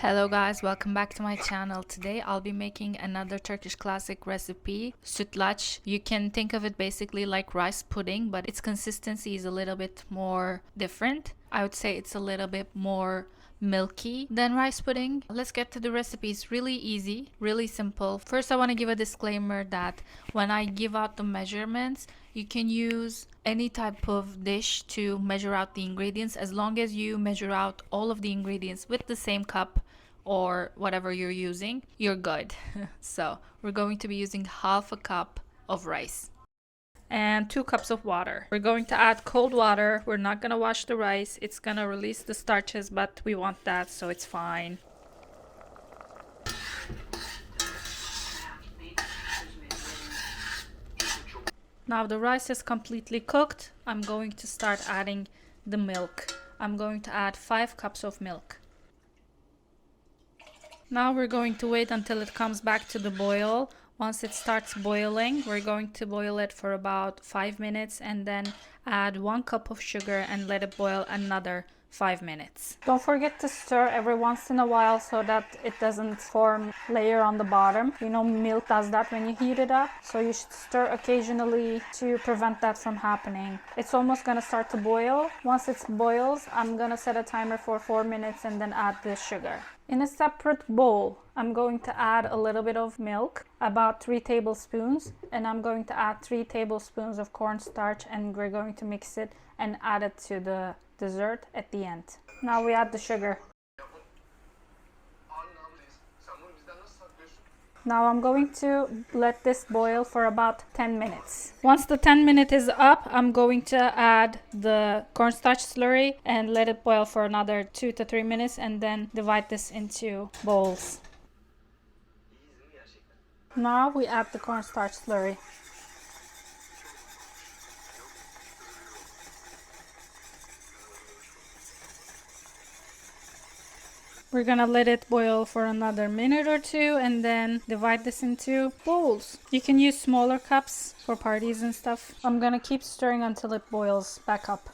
Hello guys, welcome back to my channel. Today I'll be making another Turkish classic recipe, Sütlaç. You can think of it basically like rice pudding, but its consistency is a little bit more different. I would say it's a little bit more milky than rice pudding. Let's get to the recipe. It's really easy, really simple. First, I want to give a disclaimer that when I give out the measurements, you can use any type of dish to measure out the ingredients as long as you measure out all of the ingredients with the same cup or whatever you're using, you're good. So we're going to be using half a cup of rice and 2 cups of water. We're going to add cold water. We're not going to wash the rice. It's going to release the starches, but we want that, so it's fine. Now the rice is completely cooked. I'm going to start adding the milk. I'm going to add 5 cups of milk. Now we're going to wait until it comes back to the boil. Once it starts boiling, we're going to boil it for about 5 minutes and then add 1 cup of sugar and let it boil another 5 minutes. Don't forget to stir every once in a while so that it doesn't form layer on the bottom. You know, milk does that when you heat it up, so you should stir occasionally to prevent that from happening. It's almost gonna start to boil. Once it boils, I'm gonna set a timer for 4 minutes and then add the sugar. In a separate bowl, I'm going to add a little bit of milk, about 3 tablespoons, and I'm going to add 3 tablespoons of cornstarch, and we're going to mix it and add it to the dessert at the end. Now we add the sugar. Now I'm going to let this boil for about 10 minutes. Once the 10 minute is up, I'm going to add the cornstarch slurry and let it boil for another 2 to 3 minutes and then divide this into bowls. Now we add the cornstarch slurry. We're gonna let it boil for another minute or two and then divide this into bowls. You can use smaller cups for parties and stuff. I'm gonna keep stirring until it boils back up.